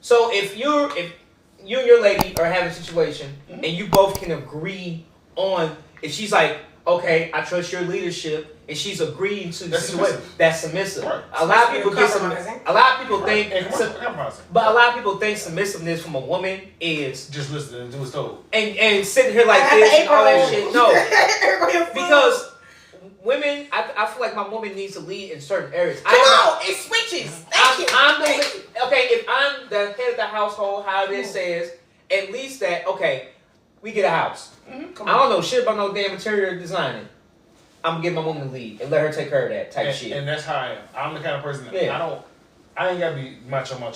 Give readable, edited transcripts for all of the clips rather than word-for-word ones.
So if you and your lady are having a situation and you both can agree on, if she's like, okay, I trust your leadership, and she's agreeing to the situation, that's submissive. Right. A lot of people a lot of people think, but a lot of people think submissiveness from a woman is just listening and do what's told, and sitting here like this and all that shit. No, because women, I feel like my woman needs to lead in certain areas. It switches. Thank you. Okay, if I'm the head of the household, how this says, at least that, okay, we get a house. I don't know shit about no damn interior designing. I'm gonna give my woman the lead and let her take care of that type of shit. And that's how I am. I'm the kind of person that I ain't gotta be macho man.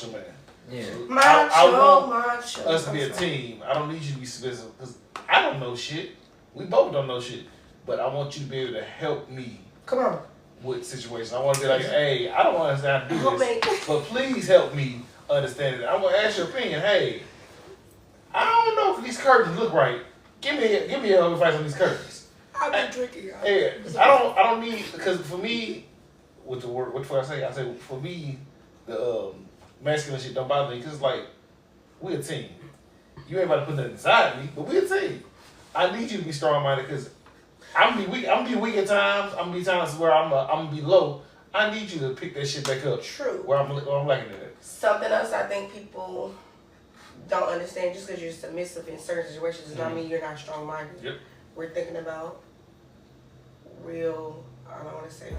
Yeah. I want us to be a team. I don't need you to be submissive because I don't know shit. We both don't know shit. But I want you to be able to help me. Come on. With situations. I want to be like, hey, I don't understand how to do this, but please help me understand it. I want to ask your opinion. Hey, I don't know if these curtains look right. Give me your advice on these curtains. I've been drinking. Hey, I don't need, because for me, with the word, what do I say? I say for me, the masculine shit don't bother me because it's like we a team. You ain't about to put nothing inside me, but we a team. I need you to be strong minded because I'm gonna be weak at times. I'm gonna be times where I'm gonna be low. I need you to pick that shit back up. True. Where I'm lacking it at. Something else I think people don't understand, just because you're submissive in certain situations does not mean you're not strong minded. Yep. We're thinking about real. I don't want to say.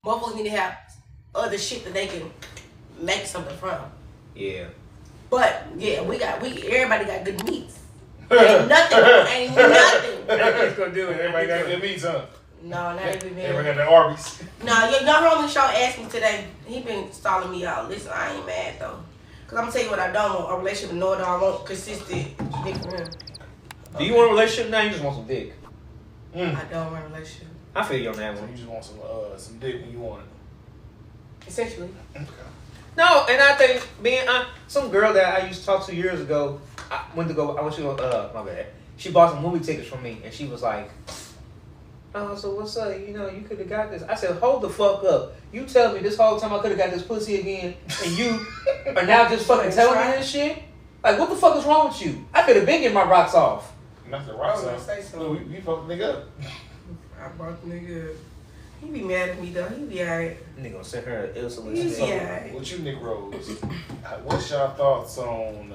Motherfuckers need to have other shit that they can make something from. Yeah. But yeah, everybody got good meats. Ain't nothing. Everybody's gonna do it. Everybody got good meats, huh? No, not every man. Everybody got their Arby's. No, your homie Shaw asked me today. He been stalling me out. Listen, I ain't mad though. Cause I'm gonna tell you what I don't want. A relationship, nor do I want consistent dick from him. Do you want a relationship now? You just want some dick. I don't want a relationship. I feel you on that So one. you just want some dick when you want it. Essentially. Okay. No, and I think some girl that I used to talk to years ago, I went to go, my bad. She bought some movie tickets from me, and she was like, oh, so what's up? You know, you could have got this. I said, hold the fuck up. You tell me this whole time I could have got this pussy again, and you are now just fucking telling me this shit? Like, what the fuck is wrong with you? I could have been getting my rocks off. Not the rocks off. So. We fucked the nigga up. I brought the nigga up. He be mad at me though. He be alright. Nigga gonna send her an ill He solicitation. be alright. What you, Nick Rose? What's your thoughts on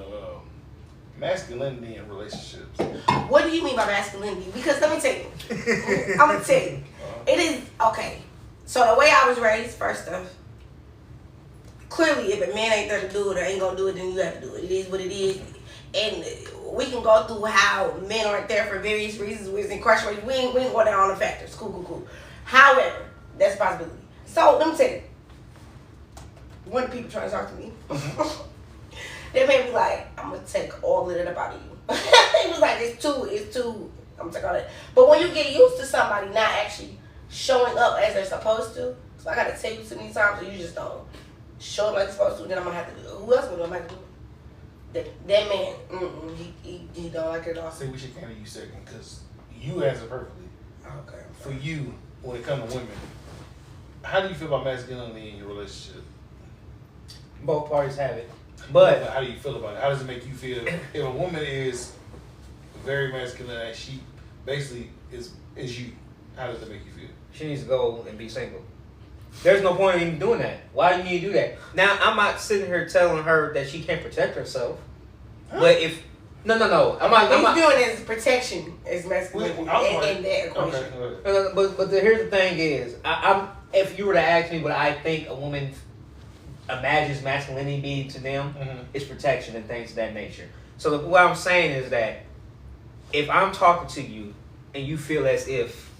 masculinity in relationships? What do you mean by masculinity? Because let me tell you. I'm gonna tell you. It is okay. So the way I was raised, first off, clearly if a man ain't there to do it or ain't gonna do it, then you have to do it. It is what it is. And we can go through how men aren't there for various reasons. We're incarcerated. We ain't go down on the factors. Cool. However, that's a possibility. So let me tell you. One of the people trying to talk to me, they made me like, I'm gonna take all of it about you. He was like, it's too. I'm gonna take all that. But when you get used to somebody not actually showing up as they're supposed to, so I gotta tell you so many times, so you just don't show up like you're supposed to. Then I'm gonna have to do it. Who else would I have to do it? That man, he don't like it at all. I say we should handle you second because you answer perfectly. Okay. For you, when it comes to women, how do you feel about masculinity in your relationship? Both parties have it. But how do you feel about it? How does it make you feel if a woman is very masculine and she basically is you? How does it make you feel? she needs to go and be single. There's no point in even doing that. Why do you need to do that? Now, I'm not sitting here telling her that she can't protect herself. Huh? But if... No. He's doing his protection as masculinity in that equation. Okay. But here's the thing is, if you were to ask me what I think a woman imagines masculinity being to them, it's protection and things of that nature. So what I'm saying is that if I'm talking to you and you feel as if,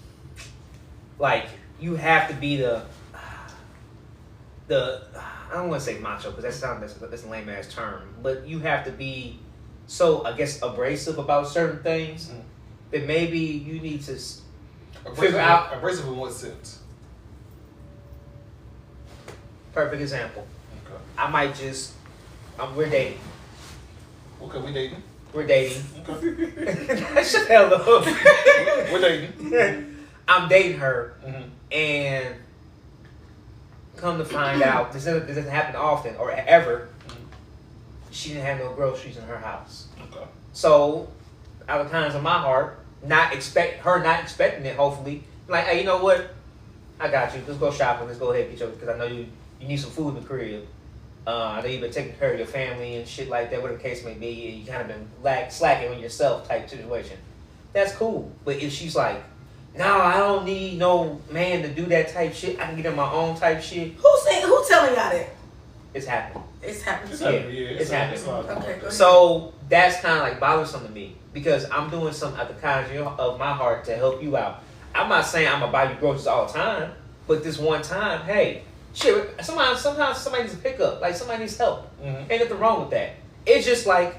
like, you have to be the I don't want to say macho because that's a lame ass term, but you have to be so, I guess, abrasive about certain things that maybe you need to figure out. Abrasive in what sense? perfect example. Okay. I might just, we're dating. Okay, we dating. We're dating. Okay. Shut the hell up. We're dating. I'm dating her, Mm-hmm. and come to find out, this doesn't happen often or ever. She didn't have no groceries in her house. Okay. So, out of times in my heart, not expecting it. Hopefully, like, hey, you know what? I got you. Let's go shopping. Let's go ahead and get your, because I know you need some food in the crib. I know you've been taking care of your family and shit like that, whatever the case may be, and you kind of been slacking on yourself type situation. That's cool. But if she's like, no, I don't need no man to do that type shit. I can get in my own type shit. Who telling y'all that? It's happening. It's happening. It's Yeah, happening. Yeah, it's happening. Okay, go ahead. So that's kind of like bothersome to me because I'm doing something at the kindness of my heart to help you out. I'm not saying I'm gonna buy you groceries all the time, but this one time, hey, shit. Sometimes somebody needs a pickup. Like somebody needs help. Mm-hmm. Ain't nothing wrong with that. It's just like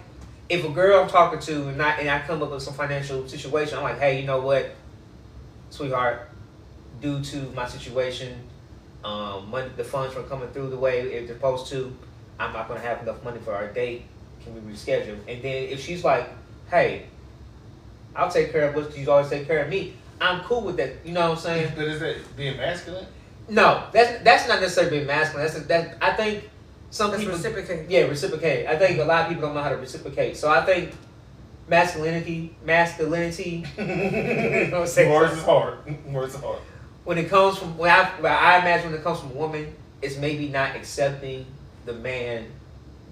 if a girl I'm talking to and I come up with some financial situation, I'm like, hey, you know what, sweetheart, due to my situation, money, the funds from coming through the way they're supposed to, I'm not gonna have enough money for our date. Can we reschedule? And then if she's like, hey, I'll take care of what you always take care of me, I'm cool with that. You know what I'm saying? But is that being masculine? No, that's not necessarily being masculine. I think some That's people reciprocate. Yeah, reciprocate. I think a lot of people don't know how to reciprocate. So I think masculinity. Words is hard. Words is hard. When it comes from I imagine when it comes from a woman, it's maybe not accepting the man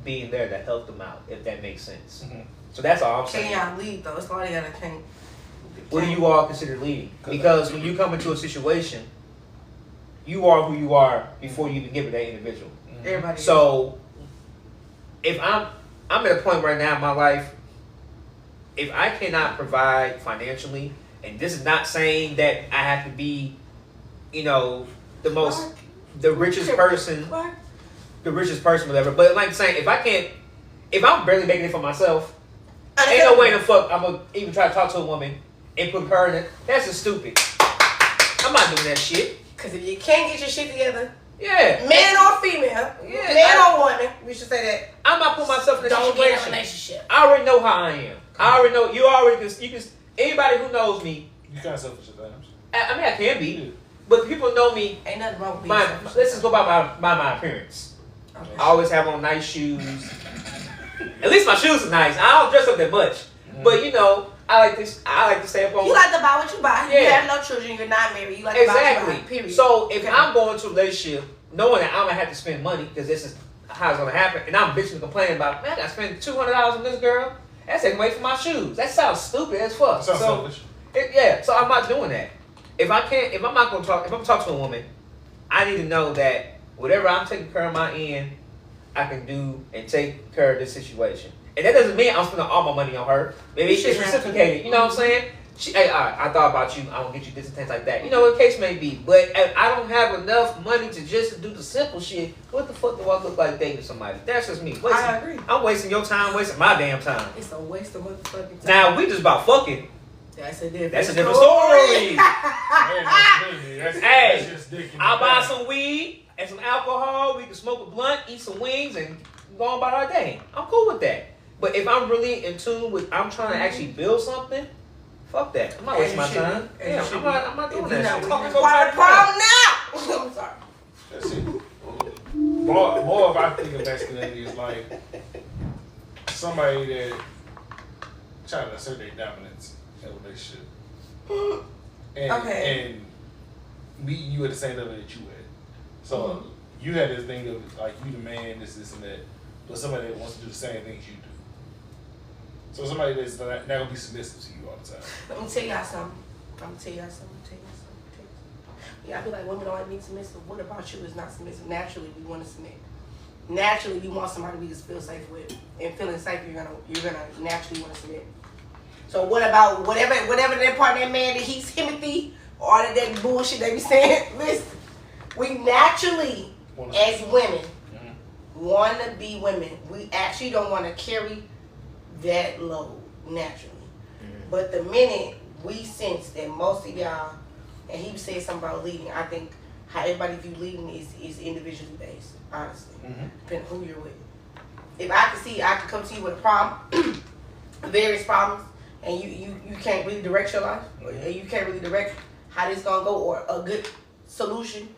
being there to help them out, if that makes sense. Mm-hmm. So that's all I'm saying. Can y'all lead though? It's all you gotta change. What do you all consider leading? Because when you come into a situation, you are who you are before you even get with that individual. Everybody. So if I'm at a point right now in my life, if I cannot provide financially, and this is not saying that I have to be, the richest person, whatever. But like saying, if I'm barely making it for myself, ain't no way in the fuck I'm gonna even try to talk to a woman and put her in it. That's just stupid. I'm not doing that shit. Because if you can't get your shit together, Yeah. man or female, man or woman, we should say that. I'm not putting myself in a Don't get in a situation. relationship. I already know how I am. I already know. You can. Anybody who knows me, You kind of selfish at times. I mean, I can be, but people know me. Ain't nothing wrong with being Let's selfish. just go by my appearance. Okay. I always have on nice shoes. At least my shoes are nice. I don't dress up that much, but I like this. I like to stay up on. You like to buy what you buy. You Yeah. have no children. You're not married. You like to buy what you buy. Period. So if Okay. I'm going to a relationship knowing that I'm gonna have to spend money because this is how it's gonna happen, and I'm bitching and complaining about, man, I gotta spend $200 on this girl. That's taking away from my shoes. That sounds stupid as fuck. Sounds selfish. So I'm not doing that. If I'm talking to a woman, I need to know that whatever I'm taking care of my end, I can do and take care of this situation. And that doesn't mean I'm spending all my money on her. Maybe it's just reciprocated. You know what I'm saying? Hey, all right, I thought about you. I won't get you this and things like that. You know what the case may be. But if I don't have enough money to just do the simple shit, what the fuck do I look like dating somebody? That's just me. I agree. I'm wasting your time, wasting my damn time. It's a waste of motherfucking time. Now we just about fucking. That's a different story. That's Hey, just dick in I'll the buy bag. some weed and some alcohol. We can smoke a blunt, eat some wings, and go on about our day. I'm cool with that. But if I'm really in tune with, I'm trying to actually build something, fuck that. I'm not wasting my time. Yeah, I'm not doing that shit. Part of the problem now. I'm sorry. That's it. More of I think of masculinity is like somebody that trying to assert their dominance in a relationship. And meeting you at the same level that you at. So you had this thing of like you the man, this and that, but somebody that wants to do the same things you do. So somebody that's not gonna be submissive to you all the time. Let me tell y'all something. Yeah, I feel like women don't like being submissive. What about you is not submissive? Naturally, we want to submit. Naturally, we want somebody we just feel safe with, and feeling safe, you're gonna naturally want to submit. So what about whatever that part of that man that he's Timothy or all of that bullshit they be saying? Listen, we naturally as women want to be women. We actually don't want to carry that load naturally. But the minute we sense that most of y'all, and he said something about leading, I think how everybody view leading is individually based, honestly. Depending on who you're with. If I can come to you with a problem, various problems, and you can't really direct your life, and you can't really direct how this gonna go or a good solution.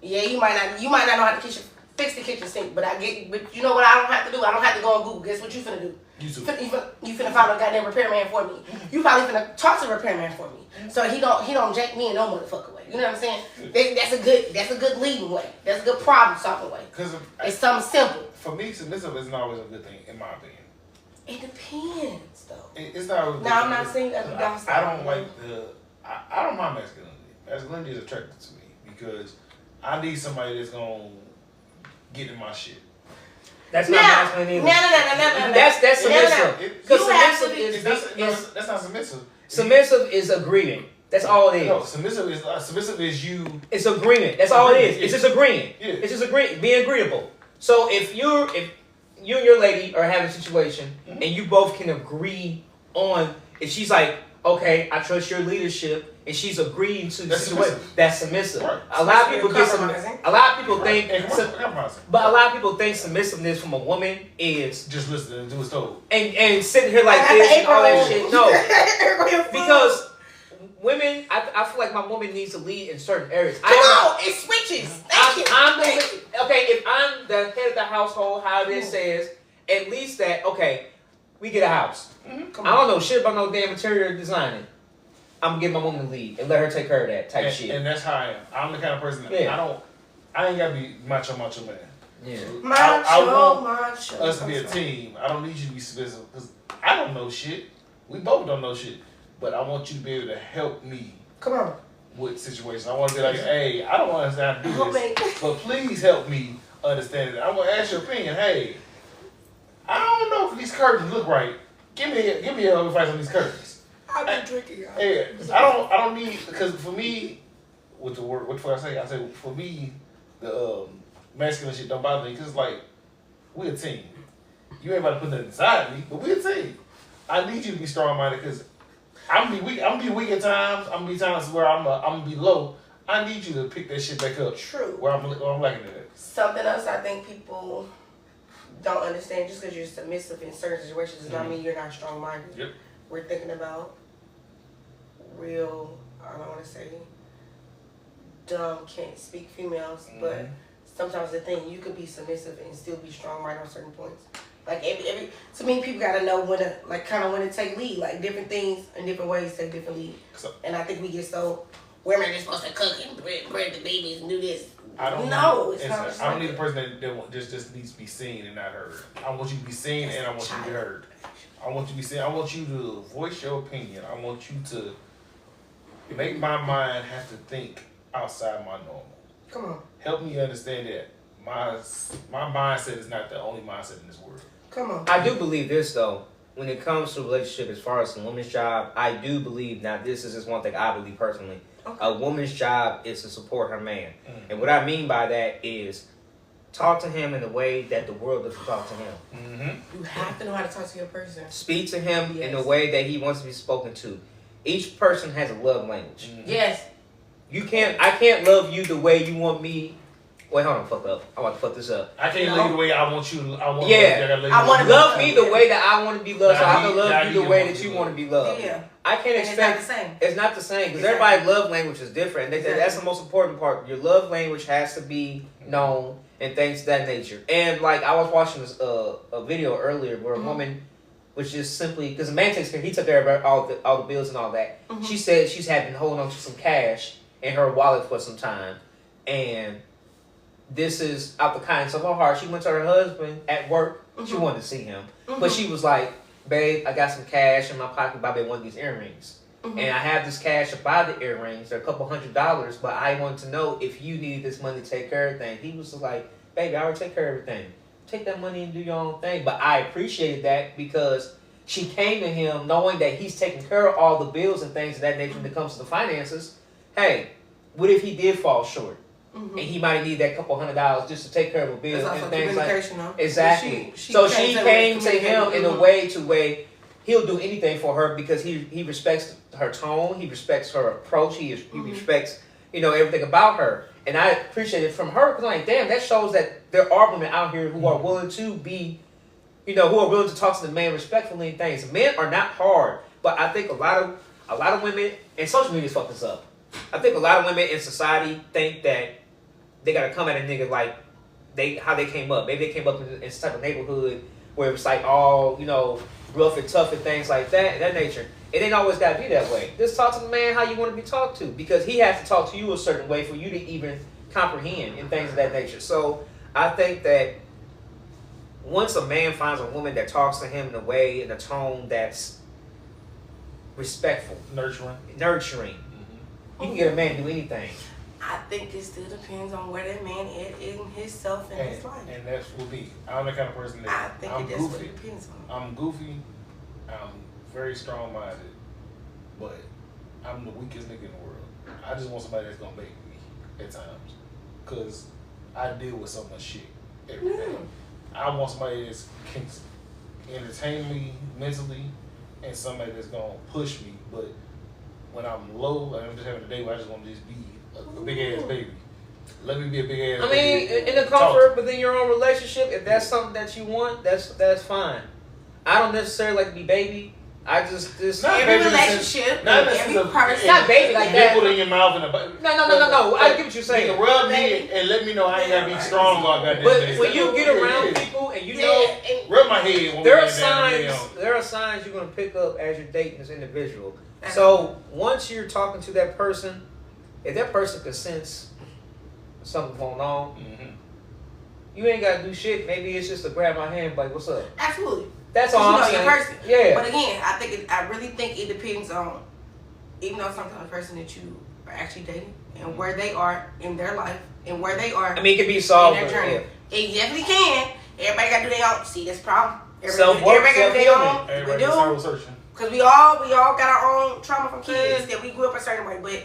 Yeah, you might not know how to fix the kitchen sink, but but you know what I don't have to do? I don't have to go on Google. Guess what you finna do? You finna find a goddamn repairman for me. You probably finna talk to the repairman for me. So he don't jack me in no motherfucker way. You know what I'm saying? That's a good leading way. That's a good problem solving way. Because it's something simple. For me, submissive isn't always a good thing, in my opinion. It depends, though. It's not. Always now I'm not saying that. I don't like I don't mind masculinity. Masculinity is attractive to me because I need somebody that's gonna get in my shit. That's not masculine either. No. That's submissive. Because submissive that's not submissive. Submissive is agreeing. That's all it is. No, submissive is you. It's agreement. That's all it is. Yeah. It's just agreeing. Yeah. It's just being agreeable. So if you and your lady are having a situation and you both can agree on, if she's like, okay, I trust your leadership, and she's agreeing to the situation, that's submissive. Right. A lot of people think, but a lot of people think submissiveness from a woman is just listening and do what's told, and sitting here like this and all that shit. No, because women, I feel like my woman needs to lead in certain areas. It switches. Okay, if I'm the head of the household, how this says, at least that, okay, we get a house. I don't know shit about no damn interior designing. I'm gonna give my woman the lead and let her take care of that type shit. And that's how I am. I'm the kind of person that I ain't gotta be macho man. Yeah. I want macho. us to be a team. I don't need you to be submissive because I don't know shit. We both don't know shit. But I want you to be able to help me. Come on. With situations. I want to be like, hey, I don't understand how to do this, but please help me understand it. I want to ask your opinion. Hey, I don't know if these curtains look right. Give me your advice on these curtains. I've been drinking. Hey, I don't need, because for me, with the word, what I say for me, the masculine shit don't bother me because it's like we a team. You ain't about to put nothing inside me, but we a team. I need you to be strong minded because I'm gonna be weak at times. I'm gonna be times where I'm gonna be low. I need you to pick that shit back up. True. Where I'm lacking it at. Something else I think people don't understand, just because you're submissive in certain situations does not mean you're not strong minded. Yep. We're thinking about real, I don't want to say dumb, can't speak females, but sometimes the thing, you could be submissive and still be strong minded on certain points. Like every to me, people gotta know when to when to take lead. Like different things in different ways take different lead. And I think we get so women are just supposed to cook and bread the babies and do this. I don't need a person that just needs to be seen and not heard. I want you to be seen and I want you to be heard. I want you to be seen. I want you to voice your opinion. I want you to make my mind have to think outside my normal. Come on. Help me understand that my mindset is not the only mindset in this world. Come on. I do believe this though. When it comes to relationship, as far as a woman's job, I do believe, now this is just one thing I believe personally, a woman's job is to support her man. And what I mean by that is talk to him in the way that the world doesn't talk to him. You have to know how to talk to your person. Speak to him in the way that he wants to be spoken to. Each person has a love language. Yes. I can't love you the way you want me. Wait, hold on, fuck up. I'm about to fuck this up. I can't love you the way I want you. I want to love me the way that I want to be loved, so I can love you the way that you want to be loved. Yeah. I can't expect. It's not the same. It's not the same because everybody's love language is different. That's the most important part. Your love language has to be known and things of that nature. And like I was watching this a video earlier where a woman was just simply, because the man takes care, he took care of all the bills and all that. She said she's had been holding on to some cash in her wallet for some time, and this is out the kindness of her heart. She went to her husband at work. She wanted to see him. But she was like, babe, I got some cash in my pocket. Bobby wanted these earrings. And I have this cash to buy the earrings. They're a couple $100s. But I wanted to know if you needed this money to take care of things. He was just like, baby, I already take care of everything. Take that money and do your own thing. But I appreciated that because she came to him knowing that he's taking care of all the bills and things of that nature when it comes to the finances. Hey, what if he did fall short? And he might need that couple $100 just to take care of a bill and things like that. Exactly. So she came to him in a way to where he'll do anything for her because he respects her tone, he respects her approach, he respects everything about her. And I appreciate it from her because I'm like, damn, that shows that there are women out here who are willing to be, who are willing to talk to the man respectfully and things. Men are not hard, but I think a lot of women, and social media's fucked this up. I think a lot of women in society think that they gotta come at a nigga like how they came up. Maybe they came up in some type of neighborhood where it was like all, rough and tough and things like that nature. It ain't always gotta be that way. Just talk to the man how you want to be talked to, because he has to talk to you a certain way for you to even comprehend and things of that nature. So I think that once a man finds a woman that talks to him in a way, in a tone that's respectful, nurturing, you can get a man to do anything. I think it still depends on where that man is in himself and his life. And that's with me. I'm the kind of person that I think I'm that's goofy. what it depends on. I'm goofy. I'm very strong-minded, but I'm the weakest nigga in the world. I just want somebody that's gonna bake me at times, cause I deal with so much shit every day. I want somebody that can entertain me mentally, and somebody that's gonna push me. But when I'm low, and I'm just having a day where I just want to just be a big ass baby. Let me be a big ass. I mean, in the comfort within your own relationship, if that's something that you want, that's fine. I don't necessarily like to be baby. I just not every relationship, not every person, not baby like that. Nipple in your mouth and no. I get what you're saying. Rub me and let me know I ain't gotta be strong about that. But when you get around people and rub my head. There are signs you're gonna pick up as you're dating this individual. So once you're talking to that person, if that person can sense something going on, you ain't gotta do shit. Maybe it's just to grab my hand, like, "What's up?" Absolutely. That's all I'm saying. Person. Yeah. But again, I really think it depends on, even though sometimes the person that you are actually dating and where they are in their life and where they are. I mean, it can be solved. In their journey. Yeah. It definitely can. Everybody got to do their own. See, that's the problem. Everybody got to do their own. We do. Because we all got our own trauma from kids that we grew up a certain way. But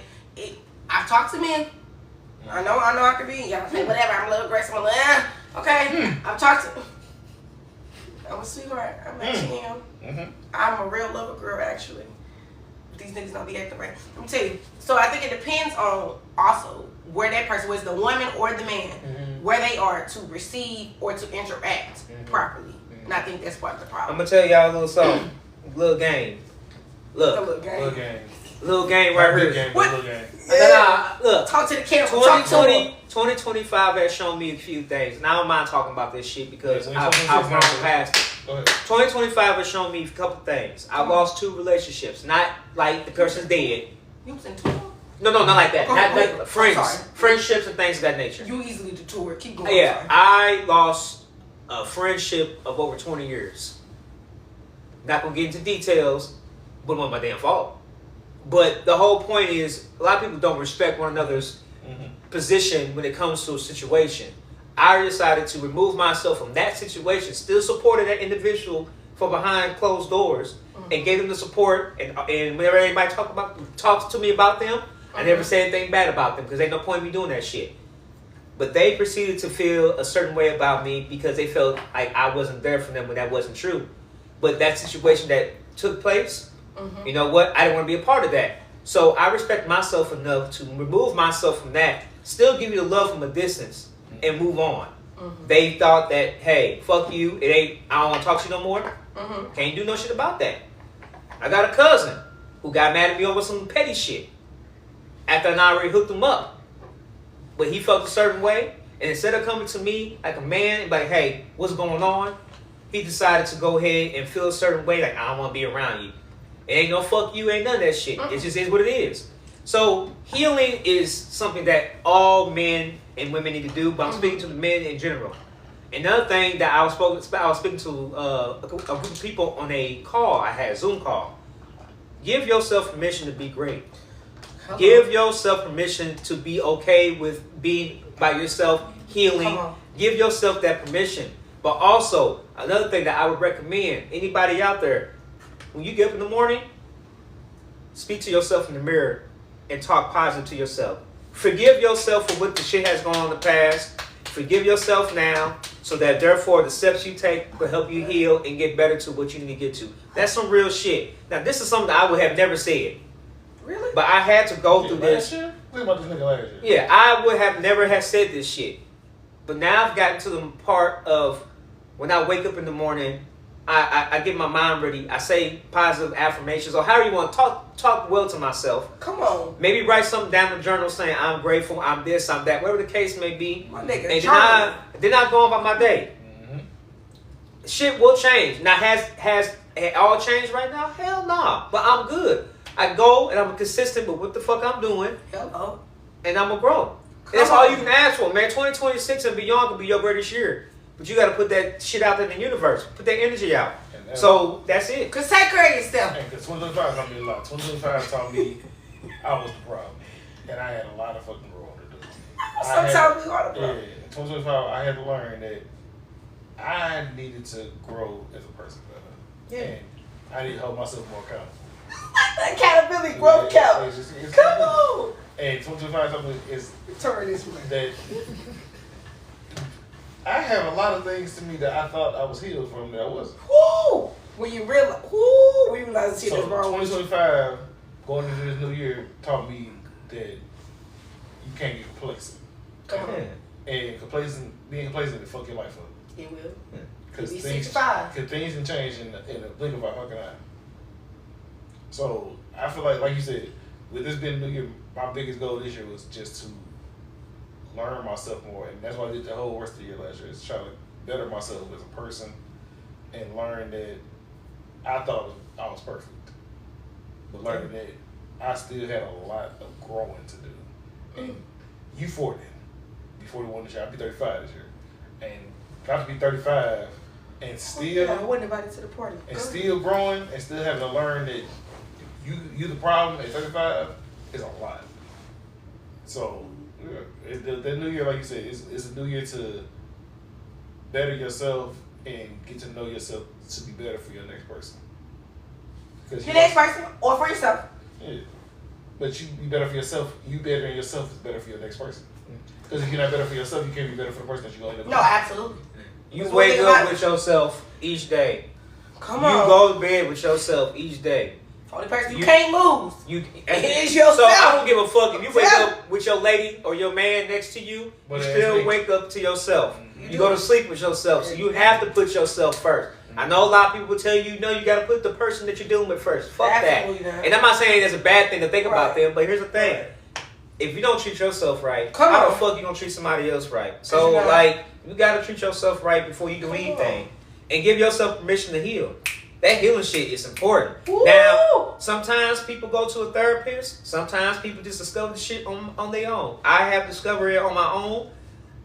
I've talked to men. I know I could be. Y'all say whatever. I'm a little aggressive. I'm like, okay. I've talked to. I'm a sweetheart. I'm actually I'm a real lover girl, actually. These niggas don't be acting right. Let me tell you. So I think it depends on also where that person was, the woman or the man, where they are to receive or to interact properly. And I think that's part of the problem. I'm gonna tell y'all a little something, little game. Look, little game. Little game right here. Little game. Look. Talk to the camera. 2025 has shown me a few things. And I don't mind talking about this shit because I've grown past it. 2025 has shown me a couple things. I lost 2 relationships. Not like the person's dead. You was in 2? No, not like that. Not like friendships and things of that nature. You easily detoured. Keep going. Yeah, I lost a friendship of over 20 years. Not gonna get into details, but it wasn't my damn fault. But the whole point is, a lot of people don't respect one another's position when it comes to a situation. I decided to remove myself from that situation, still supported that individual from behind closed doors, and gave them the support. And whenever anybody talks to me about them, I never say anything bad about them because ain't no point in me doing that shit. But they proceeded to feel a certain way about me because they felt like I wasn't there for them when that wasn't true. But that situation that took place, you know what? I didn't want to be a part of that. So I respect myself enough to remove myself from that, still give you the love from a distance, and move on. They thought that, hey, fuck you. I don't want to talk to you no more. Can't do no shit about that. I got a cousin who got mad at me over some petty shit after I already hooked him up. But he felt a certain way, and instead of coming to me like a man and like, hey, what's going on? He decided to go ahead and feel a certain way, like, I don't want to be around you. It ain't no fuck you, ain't none of that shit. It just is what it is. So healing is something that all men and women need to do, but I'm speaking to the men in general. Another thing that I was speaking to a group of people on a call, I had a Zoom call. Give yourself permission to be great. Give yourself permission to be okay with being by yourself, healing. Give yourself that permission. But also, another thing that I would recommend, anybody out there, when you get up in the morning, speak to yourself in the mirror and talk positive to yourself. Forgive yourself for what the shit has gone on in the past. Forgive yourself now so that therefore the steps you take will help you heal and get better to what you need to get to. That's some real shit. Now, this is something that I would have never said. Really? But I had to go through this. Think about this nigga last year. Yeah, I would have never have said this shit. But now I've gotten to the part of when I wake up in the morning, I get my mind ready. I say positive affirmations or however you want to talk well to myself. Come on. Maybe write something down in the journal saying I'm grateful, I'm this, I'm that, whatever the case may be. My nigga, and then I go on about my day. Mm-hmm. Shit will change. Now has it all changed right now? Hell nah. But I'm good. I go and I'm consistent with what the fuck I'm doing. Hello. And I'm gonna grow. That's all you can ask for, man. 2026 and beyond could be your greatest year. But you got to put that shit out there in the universe. Put that energy out. So that's it. Cause take care of yourself. Because 2025 taught me a lot. 2025 taught me I was the problem, and I had a lot of fucking growing to do. Sometimes we are the problem. Yeah, in 2025 I had to learn that I needed to grow as a person better. Yeah. And I need to hold myself more accountable. Accountability, growth count. Come on. And 2025 taught me is turn this way. That I have a lot of things to me that I thought I was healed from that I wasn't. Woo! When you realize shit is wrong. 2025, going into this new year, taught me that you can't get complacent. Come on. And being complacent will fuck your life up. It will. Because things can change in the blink of a fucking eye. So I feel like you said, with this being new year, my biggest goal this year was just to learn myself more, and that's why I did the whole rest of the year last year. Is try to better myself as a person and learn that I thought I was perfect, but learning that I still had a lot of growing to do. And you 40, be 41 this year. I'll be 35 this year, and got to be 35 and still. I wasn't invited to the party. And still growing and still having to learn that you the problem at 35 is a lot. So. Yeah. The new year, like you said, it's a new year to better yourself and get to know yourself to be better for your next person. Your next person or for yourself. Yeah. But you be better for yourself. You bettering yourself is better for your next person. Because if you're not better for yourself, you can't be better for the person that you're going to. No, absolutely. You wake up with yourself each day. Come on. You go to bed with yourself each day. Only person you can't lose. It's yourself. So I don't give a fuck if you wake up with your lady or your man next to you. You still wake up to yourself. You go to sleep with yourself. So you have to put yourself first. I know a lot of people will tell you, no, you got to put the person that you're dealing with first. Fuck that. And I'm not saying it's a bad thing to think about them, but here's the thing. If you don't treat yourself right, how the fuck you gonna treat somebody else right? So you got to treat yourself right before you do anything, and give yourself permission to heal. That healing shit is important. Woo! Now, sometimes people go to a therapist. Sometimes people just discover the shit on their own. I have discovered it on my own,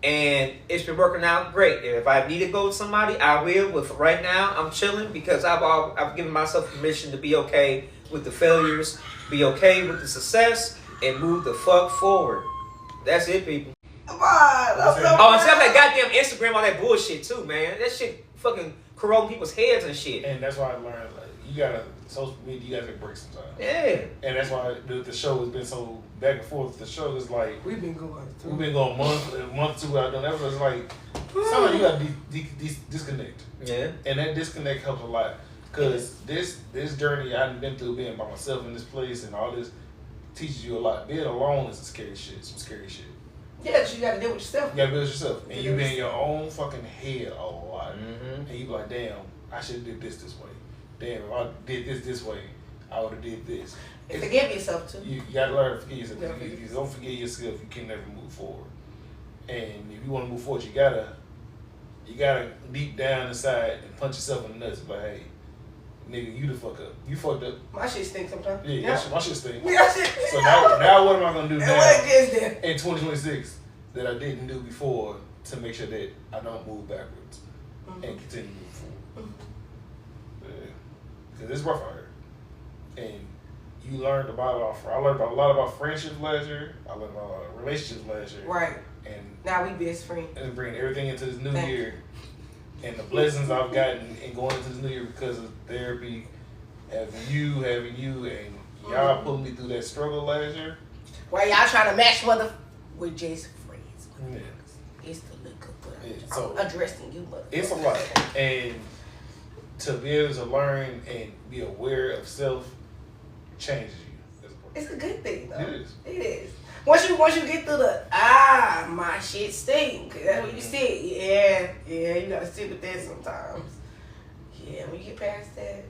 and it's been working out great. If I need to go to somebody, I will. But for right now, I'm chilling because I've given myself permission to be okay with the failures, be okay with the success, and move the fuck forward. That's it, people. Come on. And tell that goddamn Instagram all that bullshit too, man. That shit fucking corroding people's heads and shit. And that's why I learned, you gotta, social media, you gotta take breaks sometimes. Yeah. And that's why the show has been so back and forth. The show is like, we've been going month 2 without doing episodes. It's like, sometimes you gotta disconnect. Yeah. And that disconnect helps a lot. Because this journey I've been through, being by myself in this place and all this, teaches you a lot. Being alone is some scary shit. Yeah, because you got to deal with yourself. You got to deal with yourself. And you be in your own fucking head a lot. Mm-hmm. And you be like, damn, I should have did this way. Damn, if I did this way, I would have did this. And forgive yourself, too. You got to learn to forgive yourself. If you don't forgive yourself, you can never move forward. And if you want to move forward, you gotta deep down inside and punch yourself in the nuts. Like, hey, nigga, you the fuck up. You fucked up. My shit stinks sometimes. Yeah. My shit stinks. Yeah. So now what am I gonna do now in 2026 that I didn't do before to make sure that I don't move backwards and continue to move forward? Because it's rough out here. And you learned I learned a lot about friendships last year. I learned about relationships last year. Right. And now we best friends. And bringing everything into this new year. And the blessings I've gotten in going into this new year because of therapy, having you, and y'all pulling me through that struggle last year. Why y'all trying to match with just friends? Yeah. It's the liquor, but so I'm addressing you, motherfucker. It's a lot. And to be able to learn and be aware of self changes you. It's a good thing, though. It is. It is. Once you get through the my shit stink. That's what you sit. Yeah, you gotta sit with that sometimes. Yeah, when you get past that,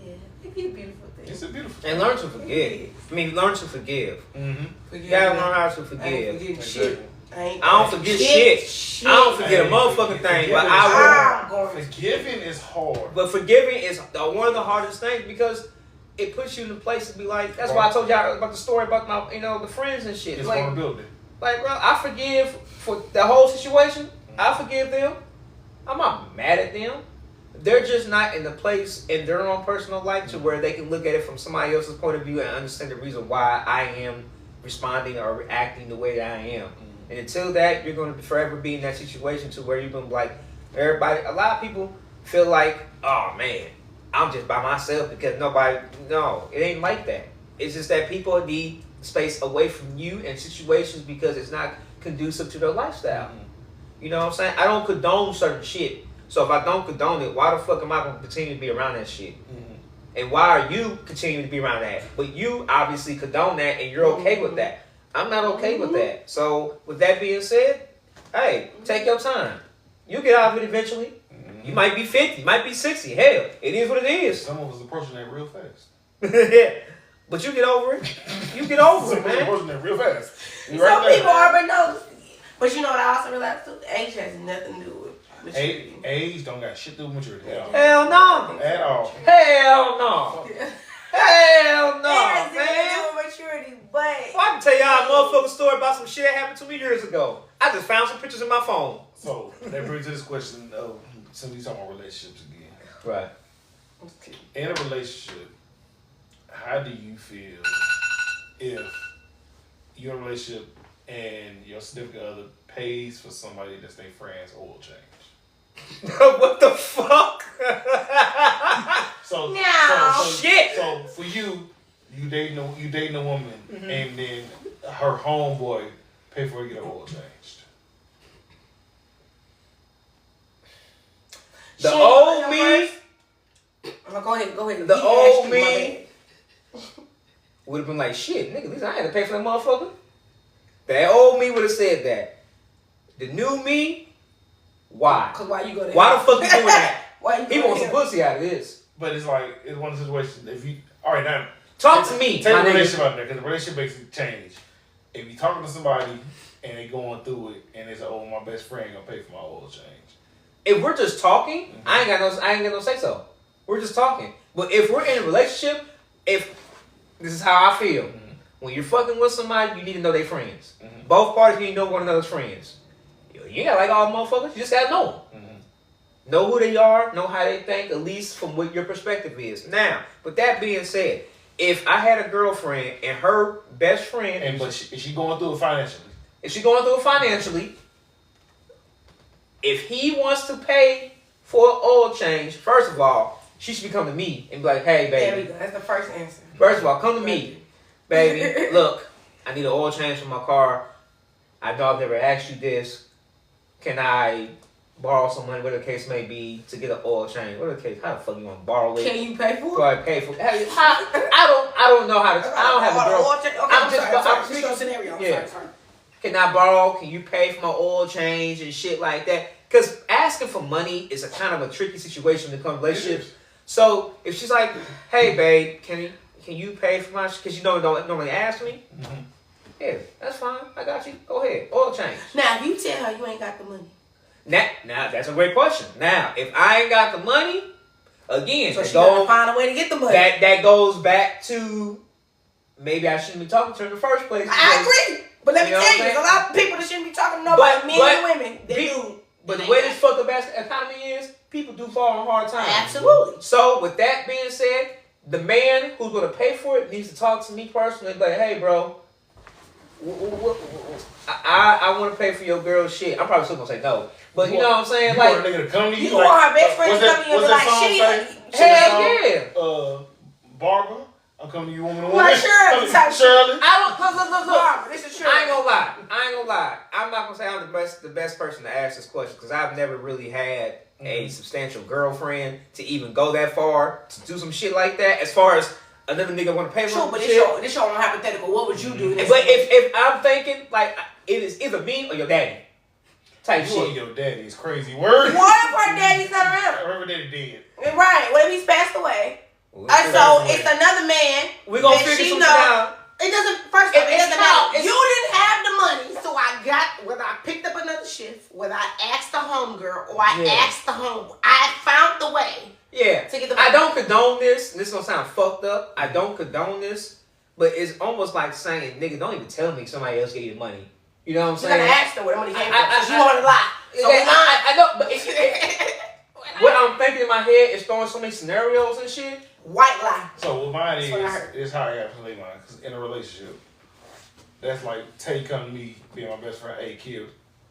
yeah, it be a beautiful thing. It's a beautiful thing. And learn to forgive. I mean, learn to forgive. Mm-hmm. You gotta learn how to I forgive. ain't forgetting shit. I don't forget shit. I don't forget a motherfucking thing, but I will. Forgiving is hard. But forgiving is one of the hardest things because it puts you in a place to be like. That's why I told y'all about the story about my, the friends and shit. It's like, vulnerability. Like, bro, I forgive for the whole situation. I forgive them. I'm not mad at them. They're just not in the place in their own personal life to where they can look at it from somebody else's point of view and understand the reason why I am responding or reacting the way that I am. And until that, you're going to forever be in that situation to where you're going to be like, everybody, a lot of people feel like, oh man, I'm just by myself because no, it ain't like that. It's just that people need space away from you and situations because it's not conducive to their lifestyle. Mm-hmm. You know what I'm saying? I don't condone certain shit. So if I don't condone it, why the fuck am I going to continue to be around that shit? Mm-hmm. And why are you continuing to be around that? But you obviously condone that and you're okay with that. I'm not okay with that. So with that being said, hey, take your time. You'll get out of it eventually. Mm-hmm. You might be 50, you might be 60. Hell, it is what it is. Some of us approaching that real fast. Yeah. But you get over it. You get over it, man. Approaching that real fast. Some people already know. But you know what I also realized too? Age has nothing to do with maturity. Age don't got shit to do with maturity at all. Hell no. At all. Hell no. Hell no, man. man. Maturity, but I can tell y'all a motherfucking story about some shit that happened to me years ago. I just found some pictures in my phone. So that brings to this question of since we talking about relationships again. Right. In a relationship, how do you feel if you're in a relationship and your significant other pays for somebody that's their friend's oil change? What the fuck? So shit. So for you dating a woman, and then her homeboy pay for her to get her oil changed. The old me. Go ahead. The old me would have been like, shit, nigga, at least I had to pay for that motherfucker. That old me would have said that. The new me, why? Cause why you go there? Why the fuck you doing that? Why you he wants some pussy out of this. But it's like, it's one of the situations, if you, all right, now. Talk to me. Take a relationship out there, because the relationship basically change. If you're talking to somebody and they going through it, and they say, "Oh, my best friend gonna pay for my oil change." If we're just talking, I ain't got no say so. We're just talking. But if we're in a relationship, if this is how I feel, when you're fucking with somebody, you need to know their friends. Both parties need to know one another's friends. You ain't got like all motherfuckers. You just gotta know them. Know who they are. Know how they think. At least from what your perspective is. Now, with that being said. If I had a girlfriend and her best friend... But is she going through it financially? If she going through it financially, if he wants to pay for an oil change, first of all, she should be coming to me and be like, hey, baby. There we go. That's the first answer. First of all, come to me. Baby, look, I need an oil change for my car. I know I've never asked you this. Can I borrow some money, whatever the case may be, to get an oil change? Whatever the case, how the fuck you want to borrow it? Can you pay for it? Before I pay for it. I don't know how to. I don't have a girl. I'm speaking scenario. Sorry. Can I borrow? Can you pay for my oil change and shit like that? Because asking for money is a kind of a tricky situation when it comes to relationships. So if she's like, "Hey, babe, can you pay for my?" Because you don't normally ask me. Yeah, that's fine. I got you. Go ahead. Oil change. Now, if you tell her you ain't got the money. Now that's a great question. Now, if I ain't got the money, again, so she gotta find a way to get the money. That goes back to maybe I shouldn't be talking to her in the first place. I agree, but let me tell you, there's a lot of people that shouldn't be talking to nobody, men and women. They do. But the way this fucked up economy is, people do fall on hard times. Absolutely. So with that being said, the man who's gonna pay for it needs to talk to me personally. Like, hey, bro. I want to pay for your girl's shit. I'm probably still gonna say no, but you know what I'm saying. You like, want a nigga to come to you? You want her best friend to come to you and be like, shit. Hell yeah. Barbara, I'm coming to you, woman. Like Shirley. Shirley. I don't look. Barbara, this is Shirley. I ain't gonna lie. I'm not gonna say I'm the best person to ask this question because I've never really had a substantial girlfriend to even go that far to do some shit like that. As far as another nigga want to pay for Sure, but shit. this show on hypothetical. What would you do? But if I'm thinking like it is either me or your daddy type You shit. and your daddy is crazy word. What if her daddy's not around? Her daddy dead. Right. What if he's passed away? Well, So it's another man. we gonna that figure she something know- out. It doesn't. First of all, it It's doesn't how- matter. You didn't have the money, so I got whether I picked up another shift, whether I asked the homegirl or I asked the home. I found the way. Yeah, To get the money. I don't condone this. This gonna sound fucked up. I don't condone this, but it's almost like saying, "Nigga, don't even tell me somebody else gave you money." You know what I'm You saying? gotta ask her where the money came I- from. So she wanted to lie. So we lying. I know, but what I'm thinking in my head is throwing so many scenarios and shit. White lie. So what mine That's what I heard. is how I got to play mine. Because in a relationship, that's like Tay come to me, being my best friend. Hey, kid,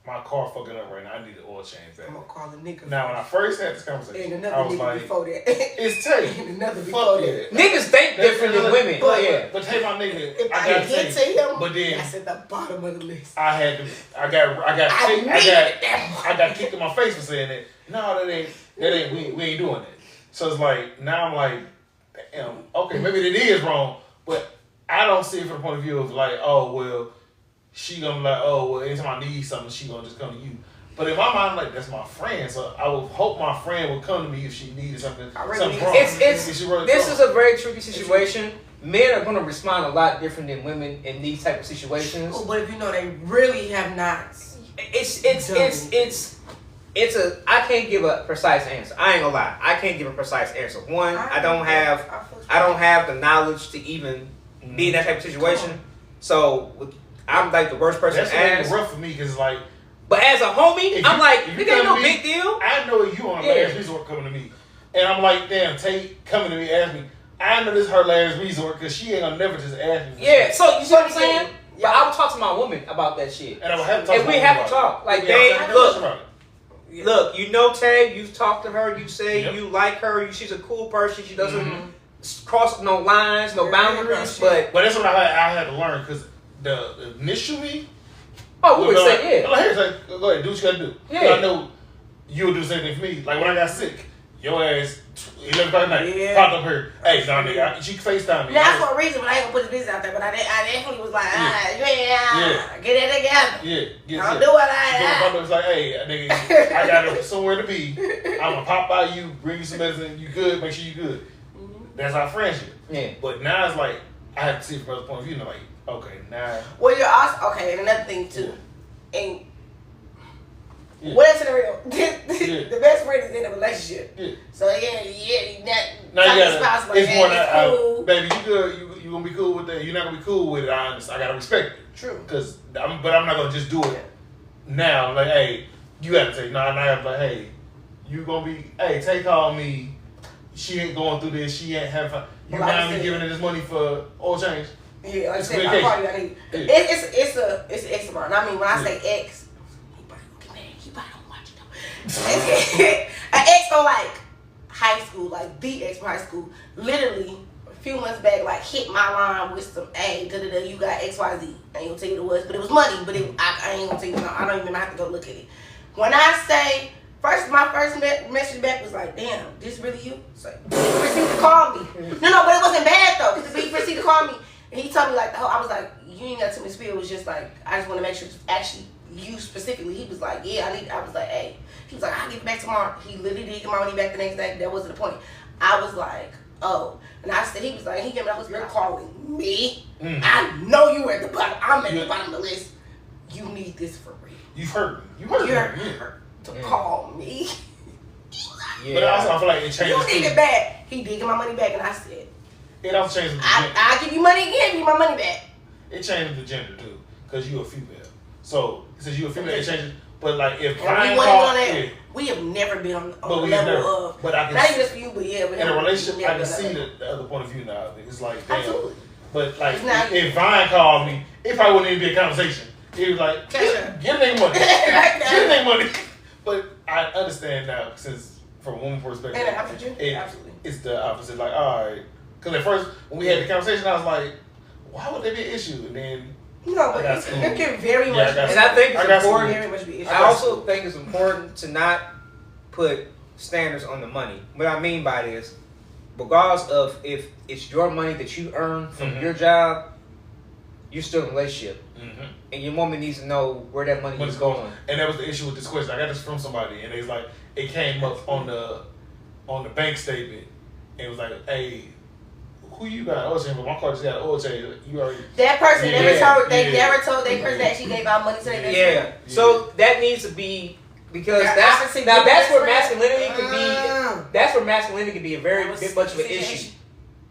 my car fucking up right now. I need an oil change back. I'm gonna call the nigga. Now, when I first had this conversation, And I another was nigga like, before that. it's Tay. And another before Fuck that. yeah. Niggas think different than women. But- Yeah. But Tay, my nigga, If I I gotta get say, to him, but then that's at the bottom of the list. I had to, I got kicked in my face for saying that. No, that ain't, we ain't doing that. So it's like, now I'm like, damn, okay, maybe it is wrong, but I don't see it from the point of view of like, oh, well, she gonna be like, oh, well, anytime I need something, she gonna just come to you. But in my mind, like, that's my friend, so I would hope my friend would come to me if she needed something. I really something need- wrong. It's If she really this wrong. is a very tricky situation. Men are gonna respond a lot different than women in these type of situations. Oh, but if you know they really have not. It's a I can't give a precise answer. I ain't gonna lie. I can't give a precise answer. One, I don't have the knowledge to even be in that type of situation. So I'm like the worst person That's to what ask. rough for me, because like, But as a homie, If I'm you- like, if you nigga, ain't come no to me- big deal. I know you on Yeah. last resort coming to me. And I'm like, damn, Tate coming to me, ask me. I know this is her last resort because she ain't gonna never just ask me. for Yeah, shit. so you see what I'm saying? Yeah. But I would talk to my woman about that shit. And I would have to talk If to we my have woman to about talk, like, it. babe, I'm look. about it. Look, you know Tay, you've talked to her, you say Yep. you like her, she's a cool person, she doesn't cross no lines, no Yeah, boundaries, yeah, but But that's what I had to learn, because the initial me. oh, we would was like, say yeah. Like, hey, it's like, go ahead, do what you gotta do. 'Cause Yeah. I know you'll do the same thing for me. Like when I got sick, your ass 11 o'clock at night Yeah. popped up here. Hey, nah, nigga, she FaceTime me. That's for a reason, but I ain't gonna put his business out there. But I definitely was like, get it together. Yeah, yeah. Don't do what It was like, hey, nigga, I got somewhere to be. I'm gonna pop by you, bring you some medicine. You good? Make sure you good. That's our friendship. Yeah. But now it's like I have to see it from the point of view. And I'm like, okay, now. Well, you're also okay. And another thing too, and Yeah. what scenario? Yeah. The best friend is in a relationship. Yeah. So that Now you talking spouse gotta, like it's more that. that, It's cool. baby, you good? You gonna be cool with that? You're not gonna be cool with it. I understand. I gotta respect it. True. But I'm not gonna just do it now. Like, hey, you gotta say, nah, I gotta be like, hey, you gonna be, hey, Tay called me. She ain't going through this. She ain't having fun. You Well, like I mind me said- giving her this money for oil change? Yeah, like I It's said, my communication. party. I need. Yeah. It's an X amount. I mean, when I say X, he probably gonna get mad. He probably don't watch it though. An X on like high school, like the X from high school. Literally, a few months back, like hit my line with some, hey, you got XYZ. I ain't gonna tell you what it was, but it was money. But I ain't gonna tell you. No, I don't even have to go look at it. When I say my first message back was like, damn, this really you? It's like, he proceeded to call me. No, but it wasn't bad though, because he proceeded to call me. And he told me like, I was like, you ain't got to me spill. It was just like, I just want to make sure it's actually you specifically. He was like, yeah, I was like, hey. He was like, I'll give it back tomorrow. He literally did get my money back the next day. That wasn't the point. I was like, oh. And I said, he was like, he gave me that, you're calling me? Mm. I know you at the bottom. I'm at the bottom of the list. You need this for real. You've hurt me. You hurt me. You're Yeah. hurt to call me. Yeah. But also, I feel like it changes. You need it back. He did get my money back, and I said, It also changes the gender. I'll give you money again, give you my money back. It changes the gender too, because you a female. So since you a female, it changes. But like if And I we wasn't call, on that. yeah, We have never been on but the we have level never. of. But I can Not see, even just for you, but yeah. in a relationship, I can never see done that. the other point of view now. It's like damn. Absolutely. But like It's not- if Vine called me, it probably wouldn't even be a conversation. It was like Cash get out. a nigga money, Right now. get a nigga money. But I understand now, since from a woman's perspective, And absolutely. Absolutely. it's the opposite. Like, all right, because at first when we had the conversation, I was like, why would there be an issue? And then No, but I got it school. can very Yeah, much. I got And I think I it's got some- important. Very much be issue. I also think it's important to not put standards on the money. What I mean by this, regardless of if it's your money that you earn from your job, you're still in a relationship. And your woman needs to know where that money is going. And that was the issue with this question. I got this from somebody, and they was like, it came up on the bank statement, and it was like, hey, who you got oil change? But my car just got an oil change. You already. That person never told that person that she gave out money to their best friend. So that needs to be because that's where masculinity can be. That's where masculinity can be a very bit much of an issue.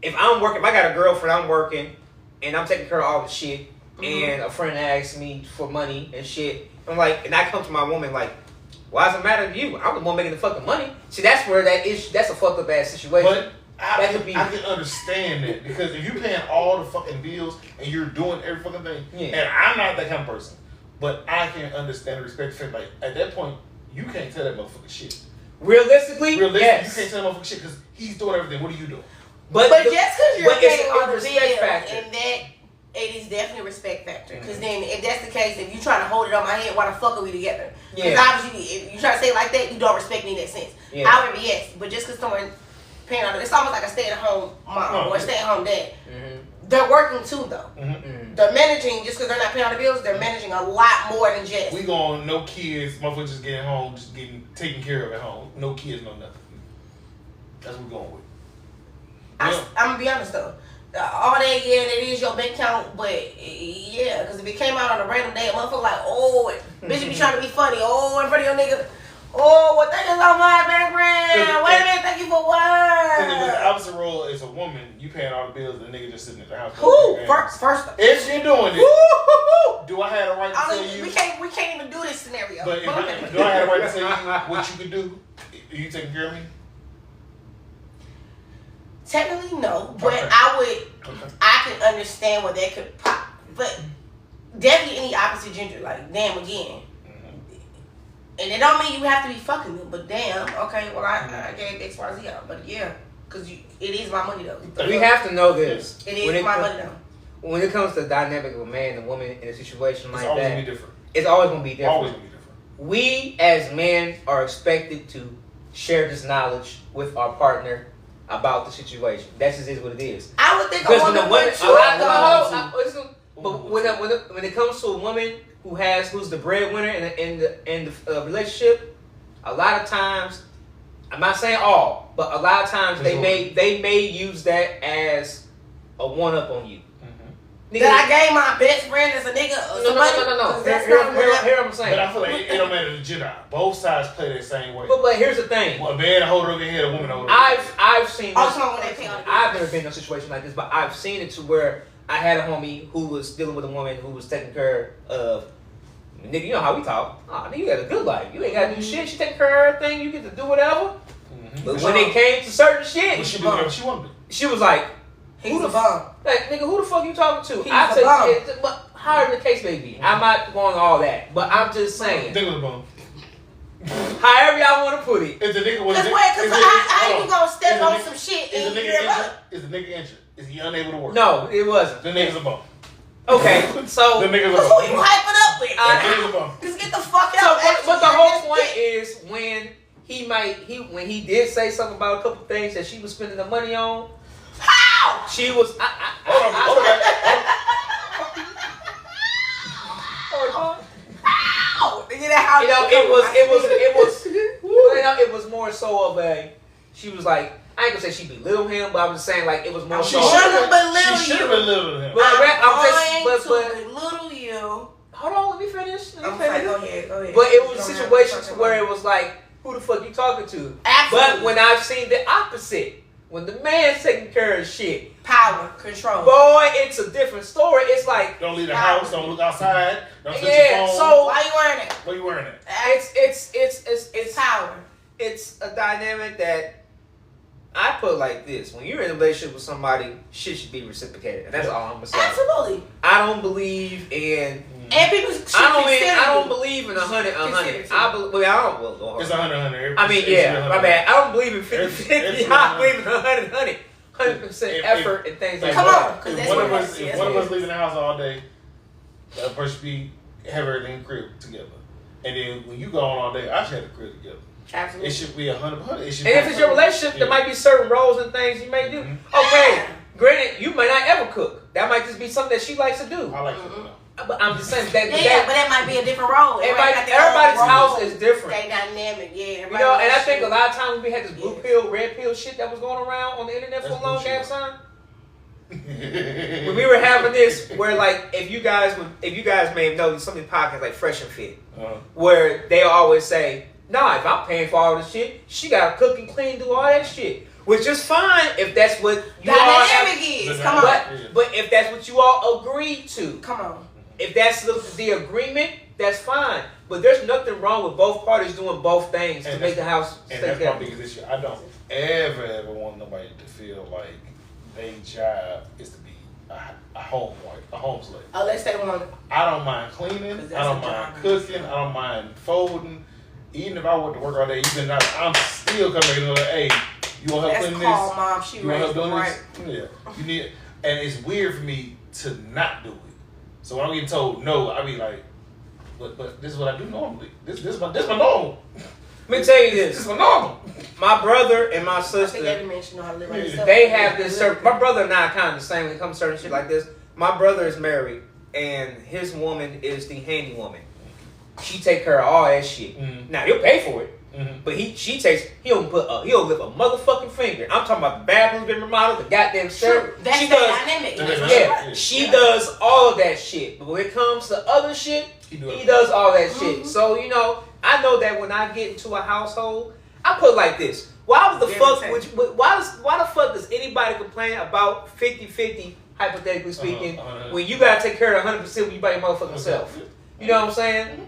If I'm working, if I got a girlfriend, I'm working, and I'm taking care of all the shit, and a friend asks me for money and shit, I'm like, and I come to my woman like, why does it matter to you? I'm the one making the fucking money. See, that's where that issue. That's a fucked up ass situation. But I can understand that because if you're paying all the fucking bills and you're doing every fucking thing, and I'm not that kind of person, but I can understand and respect the fact like at that point you can't tell that motherfucker shit. Realistically, yes. You can't tell that motherfucker shit because he's doing everything. What are you doing? But just because you're paying all the bills, factor. and that it is definitely a respect factor. Because then, if that's the case, if you trying to hold it on my head, why the fuck are we together? Because obviously, if you try to say it like that, you don't respect me in that sense. However, yes, but just because someone paying all, it's almost like a stay-at-home mom or a stay-at-home dad. They're working too, though. They're managing just because they're not paying all the bills. They're managing a lot more than just. We going no kids, motherfuckers just getting home, just getting taken care of at home. No kids, no nothing. That's what we're going with. I'm gonna be honest though. All that, that is your bank account, but because if it came out on a random day, a motherfucker like, oh, bitch, you be trying to be funny, oh, in front of your nigga, oh, well, thank you so much, best friend. Wait a minute, thank you for what? Because the opposite role is a woman, you paying all the bills, and the nigga just sitting at the house. Who? First. If you're doing it, do I have the right to tell you? We can't even do this scenario. But do I have the right to tell you what you could do? Are you taking care of me? Technically, no, but I can understand what that could pop. But definitely any opposite gender, like, damn, again. And it don't mean you have to be fucking them, but damn, okay, well, I gave X, Y, Z out. But yeah, because it is my money, though. We have to know this. It is my money, though. When it comes to the dynamic of a man and a woman in a situation like that, it's always going to be different. It's always going to be different. Always going to be different. We, as men, are expected to share this knowledge with our partner about the situation. That just is what it is. I would think a woman would too. But when it comes to a woman who's the breadwinner in the relationship, a lot of times, I'm not saying all, but a lot of times they may use that as a one up on you. Nigga, that I gave my best friend as a nigga. No. Here I'm saying. But I feel like it don't matter the gender. Both sides play that same way. But here's the thing. Well, a man hold it over your head, a woman hold it over your head. I've seen this. I've never been in a situation like this, but I've seen it to where I had a homie who was dealing with a woman who was taking care of. Nigga, you know how we talk. Oh, nigga, you got a good life. You ain't got to do shit. She taking care of everything. You get to do whatever. But when it came to certain shit, she did whatever she wanted. She was like, he's a bum. Like, nigga, who the fuck you talking to? He's a bum. But however the case may be, I'm not going all that. But I'm just saying. Nigga was a bum. However y'all want to put it. If the nigga was because how you gonna step on some shit and the nigga injured? Is the nigga injured? Is he unable to work? No, it wasn't. The nigga's a bum. Okay, so the nigga's a bum. Who you hyping up with? The nigga's a bum. Just get the fuck out. But the whole point is when he did say something about a couple things that she was spending the money on. How? She was. How? It was more so of a. She was like, I ain't gonna say she belittled him, but I was saying like it was more. She should have belittled him. I'm going to belittle you. Hold on, let me finish. Go ahead. But it was situations where it was like, who the fuck you talking to? Absolutely. But when I've seen the opposite, when the man's taking care of shit, power, control, boy, it's a different story. It's like don't leave the house, don't look outside, don't touch your phone. So why you wearing it? Why you wearing it? It's power. It's a dynamic that I put like this: when you're in a relationship with somebody, shit should be reciprocated, and that's all I'm gonna say. Absolutely. I don't believe in. And people I don't believe in 100. I don't. Well, it's 100. I mean, yeah, my bad. I don't believe in 50-50. I believe in 100% effort and things like that. Come on, if one of us leaving the house all day, that person have everything in the crib together, and then when you go on all day, I should have the crib together. Absolutely. It should be 100%. It should And be if it's your relationship, there might be certain roles and things you may do. Okay, granted, you might not ever cook. That might just be something that she likes to do. I like it. But I'm just saying that. Yeah, but that might be a different role. Everybody's house is different. They dynamic, yeah. You know, and I think a lot of times we had this blue pill, red pill shit that was going around on the internet for a long ass time. When we were having this, where like if you guys may have noticed some of the podcasts like Fresh and Fit, where they always say, "Nah, if I'm paying for all this shit, she gotta cook and clean, do all that shit." Which is fine if that's what you all have. Come on. But if that's what you all agreed to, come on. If that's the agreement, that's fine. But there's nothing wrong with both parties doing both things to make the house stay together. And that's my biggest issue. I don't ever want nobody to feel like their job is to be a home wife, a home slave. Unless they want it. I don't mind cleaning. I don't mind cooking. I don't mind folding. Even if I went to work all day, I'm still coming in like, hey, you want help cleaning this? Mom. She you want help doing right. this? Yeah. You need, and it's weird for me to not do it. So when I'm getting told no, I be like, but this is what I do normally. This is my normal. Let me tell you this. This is my normal. My brother and my sister, I think every man should know how to live by himself. they have this certain. My brother and I are kind of the same when it comes to certain shit like this. My brother is married, and his woman is the handy woman. She take care of all that shit. Mm-hmm. Now he'll pay for it, but he don't lift a motherfucking finger. I'm talking about the bathroom's been remodeled, the goddamn shirt. That's she the does. dynamic. Yeah, she does all of that shit. But when it comes to other shit, he does all that shit. So you know, I know that when I get into a household, I put it like this. Why the fuck does anybody complain about 50-50, hypothetically speaking, when you gotta take care of 100% when you by your motherfucking self? You know what I'm saying?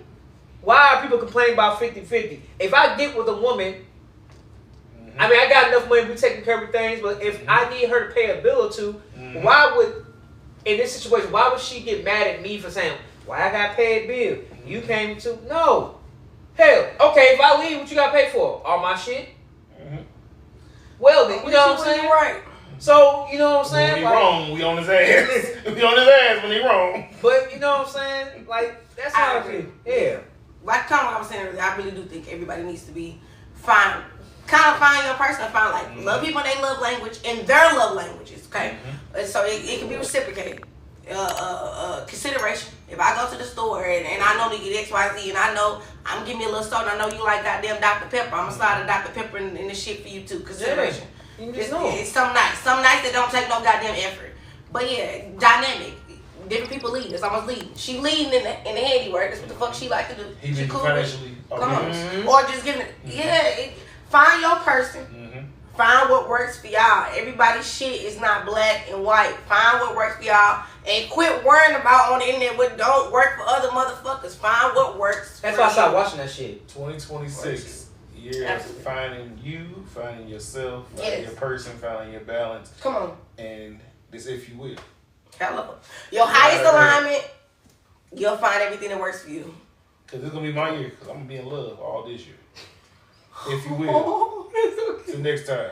Why are people complaining about 50-50? If I get with a woman, I mean, I got enough money to be taking care of things, but if I need her to pay a bill or two, why would, in this situation, why would she get mad at me for saying, why I gotta pay a bill? You came to, no. Hell, okay, if I leave, what you gotta pay for? All my shit? Well then, you know what I'm saying? Right. So, you know what I'm saying? When he wrong, we on his ass. We on his ass when he wrong. But, you know what I'm saying? Like, that's how I feel. Yeah. Like kind of what I was saying earlier, I really do think everybody needs to be find your person and find like love people in their love language and their love languages, okay? And so it can be reciprocated. Consideration. If I go to the store and I know to get XYZ and I know I'm giving you a little soda, I know you like goddamn Dr. Pepper, I'm gonna slide a Dr. Pepper in the shit for you too. Consideration. Yeah. It's some nights that don't take no goddamn effort. But yeah, dynamic. Different people leading. It's almost leading. She leading in the handiwork. That's what the fuck she like to do. He she cool financially. Come on. Or just giving it. Find your person. Find what works for y'all. Everybody's shit is not black and white. Find what works for y'all. And quit worrying about on the internet what don't work for other motherfuckers. Find what works. That's why I started watching that shit. 2026. Year of finding you, finding yourself, finding your person, finding your balance. Come on. And this, if you will. Hello. Your highest alignment, you'll find everything that works for you. Because it's going to be my year, because I'm going to be in love all this year. If you will. Till next time.